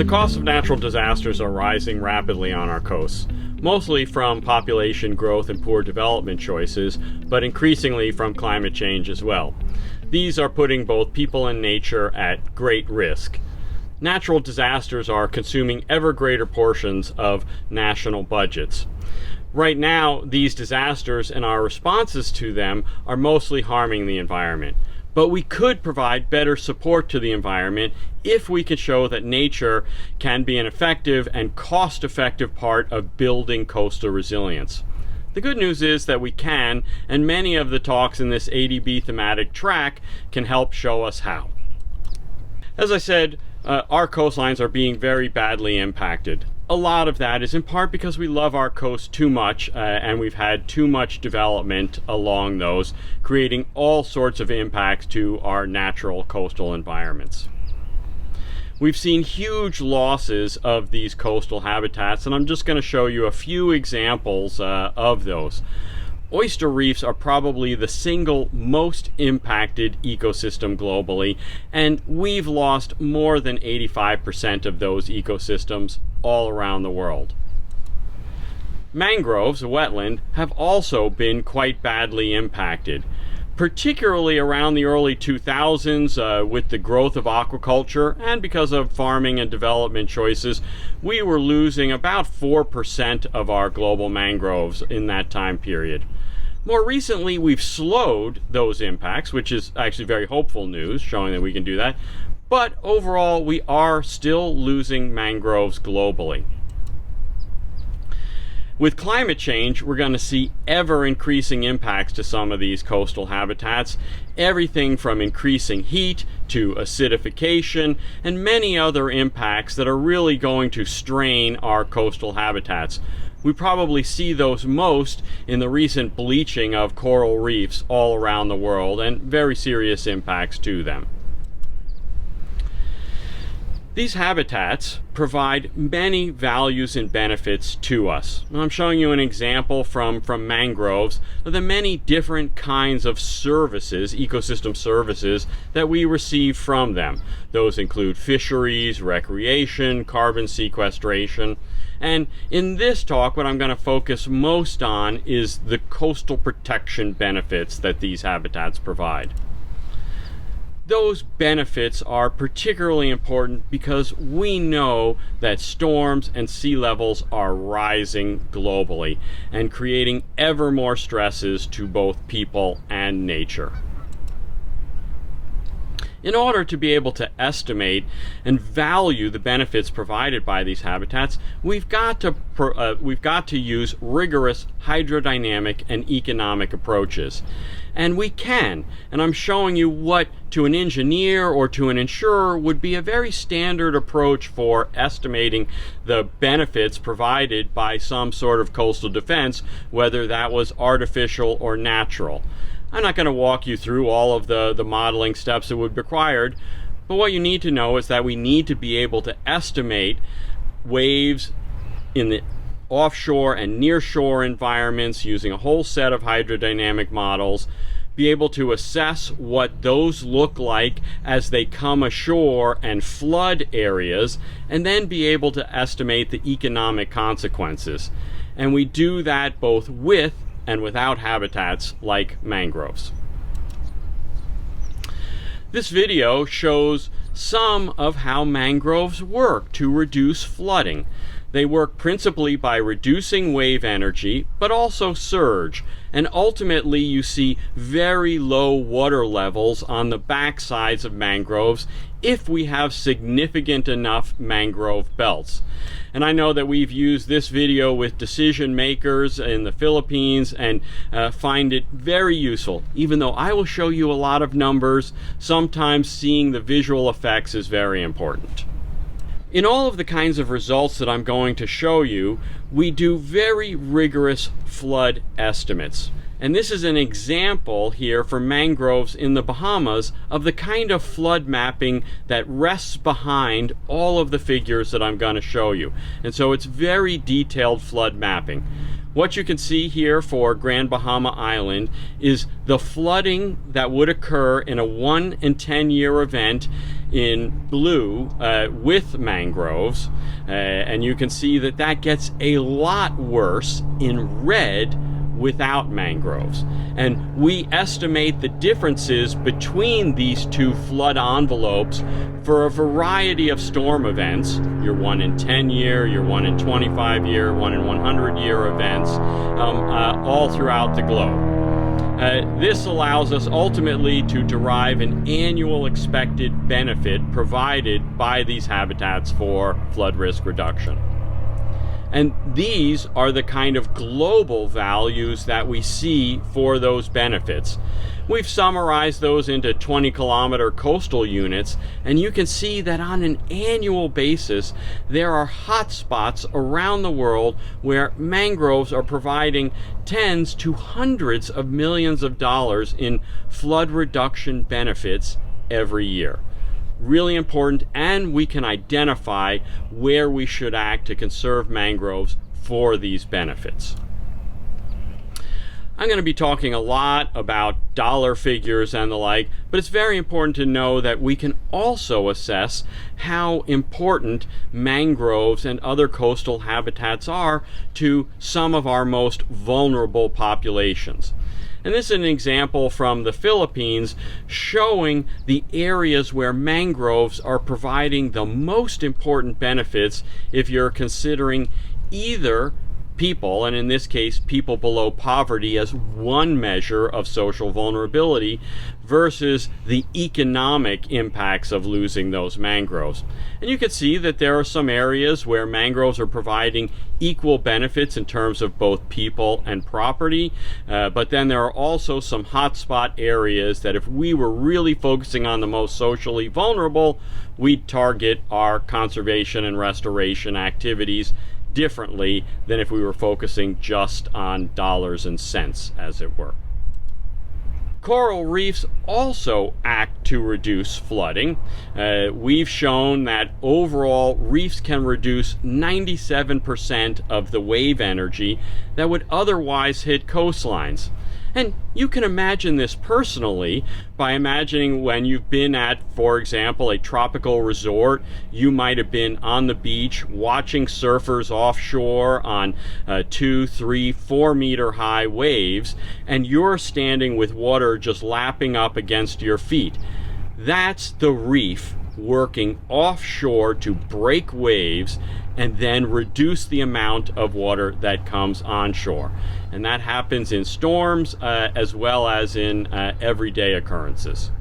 The costs of natural disasters are rising rapidly on our coasts, mostly from population growth and poor development choices, but increasingly from climate change as well. These are putting both people and nature at great risk. Natural disasters are consuming ever greater portions of national budgets. Right now, these disasters and our responses to them are mostly harming the environment. But we could provide better support to the environment if we can show that nature can be an effective and cost-effective part of building coastal resilience. The good news is that we can, and many of the talks in this ADB thematic track can help show us how. As I said, our coastlines are being very badly impacted. A lot of that is in part because we love our coast too much and we've had too much development along those, creating all sorts of impacts to our natural coastal environments. We've seen huge losses of these coastal habitats, and I'm just going to show you a few examples of those. Oyster reefs are probably the single most impacted ecosystem globally, and we've lost more than 85% of those ecosystems all around the world. Mangroves, a wetland, have also been quite badly impacted, particularly around the early 2000s with the growth of aquaculture, and because of farming and development choices, we were losing about 4% of our global mangroves in that time period. More recently, we've slowed those impacts, which is actually very hopeful news, showing that we can do that. But overall, we are still losing mangroves globally. With climate change, we're going to see ever-increasing impacts to some of these coastal habitats, everything from increasing heat to acidification and many other impacts that are really going to strain our coastal habitats. We probably see those most in the recent bleaching of coral reefs all around the world, and very serious impacts to them. These habitats provide many values and benefits to us. I'm showing you an example from mangroves of the many different kinds of services, ecosystem services, that we receive from them. Those include fisheries, recreation, carbon sequestration. And in this talk, what I'm going to focus most on is the coastal protection benefits that these habitats provide. Those benefits are particularly important because we know that storms and sea levels are rising globally and creating ever more stresses to both people and nature. In order to be able to estimate and value the benefits provided by these habitats, we've got to use rigorous hydrodynamic and economic approaches. And we can, and I'm showing you what to an engineer or to an insurer would be a very standard approach for estimating the benefits provided by some sort of coastal defense, whether that was artificial or natural. I'm not going to walk you through all of the modeling steps that would be required, but what you need to know is that we need to be able to estimate waves in the offshore and nearshore environments using a whole set of hydrodynamic models, be able to assess what those look like as they come ashore and flood areas, and then be able to estimate the economic consequences. And we do that both with and without habitats like mangroves. This video shows some of how mangroves work to reduce flooding. They work principally by reducing wave energy, but also surge. And ultimately, you see very low water levels on the backsides of mangroves if we have significant enough mangrove belts. And I know that we've used this video with decision makers in the Philippines and find it very useful. Even though I will show you a lot of numbers, sometimes seeing the visual effects is very important. In all of the kinds of results that I'm going to show you, we do very rigorous flood estimates. And this is an example here for mangroves in the Bahamas of the kind of flood mapping that rests behind all of the figures that I'm going to show you. And so it's very detailed flood mapping. What you can see here for Grand Bahama Island is the flooding that would occur in a 1 in 10 year event in blue with mangroves, and you can see that that gets a lot worse in red without mangroves. And we estimate the differences between these two flood envelopes for a variety of storm events, your 1 in 10 year, your 1 in 25 year, 1 in 100 year events, all throughout the globe. This allows us ultimately to derive an annual expected benefit provided by these habitats for flood risk reduction. And these are the kind of global values that we see for those benefits. We've summarized those into 20-kilometer coastal units, and you can see that on an annual basis, there are hotspots around the world where mangroves are providing tens to hundreds of millions of dollars in flood reduction benefits every year. Really important, and we can identify where we should act to conserve mangroves for these benefits. I'm going to be talking a lot about dollar figures and the like, but it's very important to know that we can also assess how important mangroves and other coastal habitats are to some of our most vulnerable populations. And this is an example from the Philippines showing the areas where mangroves are providing the most important benefits if you're considering either people, and in this case people below poverty, as one measure of social vulnerability versus the economic impacts of losing those mangroves. And you can see that there are some areas where mangroves are providing equal benefits in terms of both people and property, but then there are also some hotspot areas that if we were really focusing on the most socially vulnerable, we'd target our conservation and restoration activities differently than if we were focusing just on dollars and cents, as it were. Coral reefs also act to reduce flooding. We've shown that overall reefs can reduce 97% of the wave energy that would otherwise hit coastlines. And you can imagine this personally by imagining when you've been at, for example, a tropical resort. You might have been on the beach watching surfers offshore on 2, 3, 4 meter high waves, and you're standing with water just lapping up against your feet. That's the reef working offshore to break waves and then reduce the amount of water that comes onshore. And that happens in storms as well as in everyday occurrences.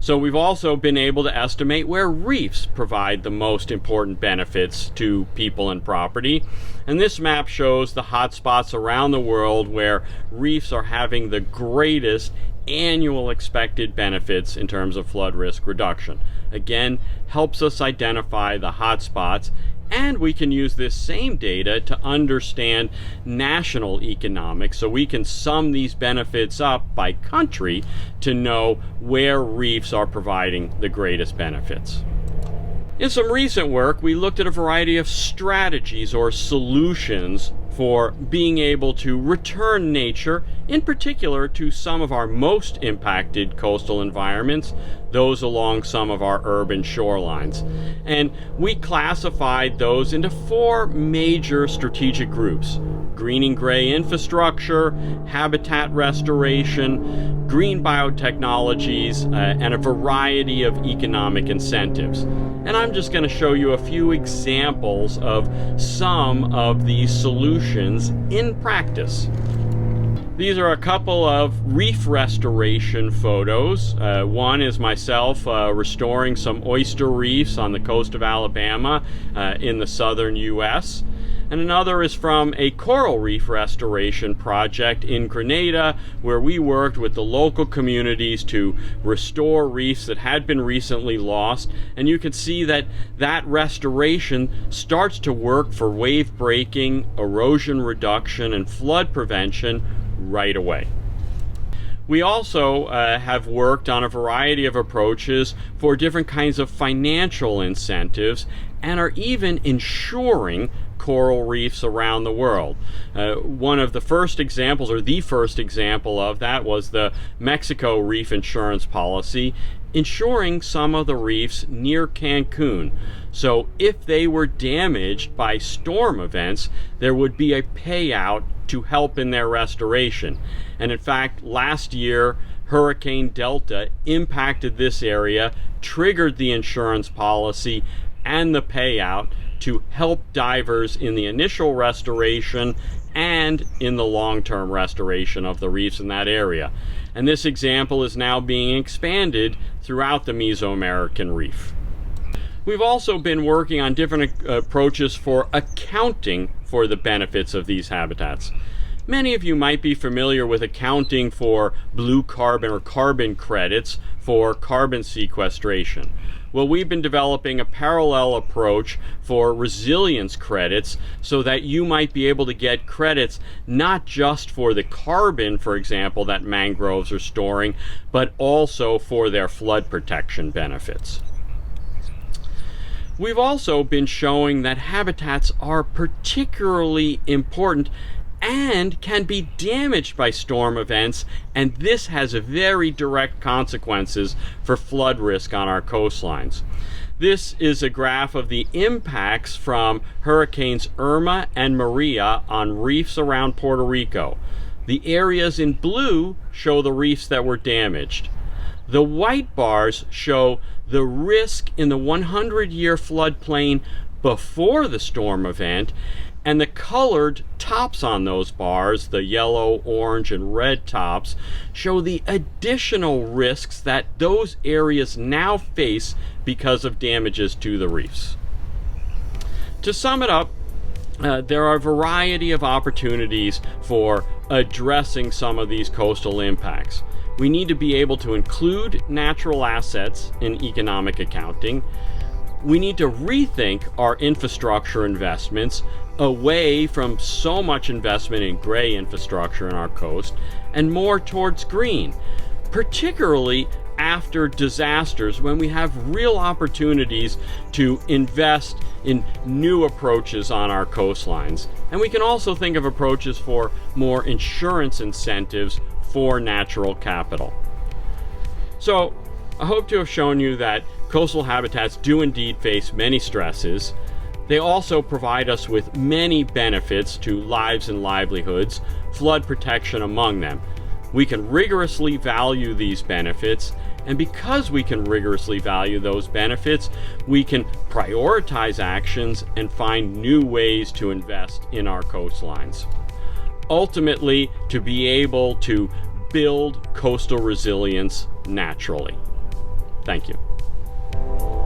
So we've also been able to estimate where reefs provide the most important benefits to people and property. And this map shows the hotspots around the world where reefs are having the greatest annual expected benefits in terms of flood risk reduction. Again, helps us identify the hotspots, and we can use this same data to understand national economics, so we can sum these benefits up by country to know where reefs are providing the greatest benefits. In some recent work, we looked at a variety of strategies or solutions for being able to return nature, in particular to some of our most impacted coastal environments, those along some of our urban shorelines. And we classified those into 4 major strategic groups: green and gray infrastructure, habitat restoration, green biotechnologies, and a variety of economic incentives. And I'm just going to show you a few examples of some of these solutions in practice. These are a couple of reef restoration photos. One is myself restoring some oyster reefs on the coast of Alabama in the southern U.S. And another is from a coral reef restoration project in Grenada, where we worked with the local communities to restore reefs that had been recently lost. And you can see that that restoration starts to work for wave breaking, erosion reduction, and flood prevention right away. We also have worked on a variety of approaches for different kinds of financial incentives, and are even ensuring coral reefs around the world. One of the first examples, or the first example of that, was the Mexico reef insurance policy, insuring some of the reefs near Cancun. So if they were damaged by storm events, there would be a payout to help in their restoration. And in fact, last year, Hurricane Delta impacted this area, triggered the insurance policy and the payout to help divers in the initial restoration and in the long-term restoration of the reefs in that area. And this example is now being expanded throughout the Mesoamerican reef. We've also been working on different approaches for accounting for the benefits of these habitats. Many of you might be familiar with accounting for blue carbon or carbon credits for carbon sequestration. Well, we've been developing a parallel approach for resilience credits so that you might be able to get credits not just for the carbon, for example, that mangroves are storing, but also for their flood protection benefits. We've also been showing that habitats are particularly important and can be damaged by storm events, and this has very direct consequences for flood risk on our coastlines. This is a graph of the impacts from Hurricanes Irma and Maria on reefs around Puerto Rico. The areas in blue show the reefs that were damaged. The white bars show the risk in the 100-year floodplain before the storm event, and the colored tops on those bars, the yellow, orange, and red tops, show the additional risks that those areas now face because of damages to the reefs. To sum it up, there are a variety of opportunities for addressing some of these coastal impacts. We need to be able to include natural assets in economic accounting. We need to rethink our infrastructure investments away from so much investment in gray infrastructure in our coast and more towards green, particularly after disasters when we have real opportunities to invest in new approaches on our coastlines. And we can also think of approaches for more insurance incentives for natural capital. So I hope to have shown you that coastal habitats do indeed face many stresses. They also provide us with many benefits to lives and livelihoods, flood protection among them. We can rigorously value these benefits, and because we can rigorously value those benefits, we can prioritize actions and find new ways to invest in our coastlines. Ultimately, to be able to build coastal resilience naturally. Thank you.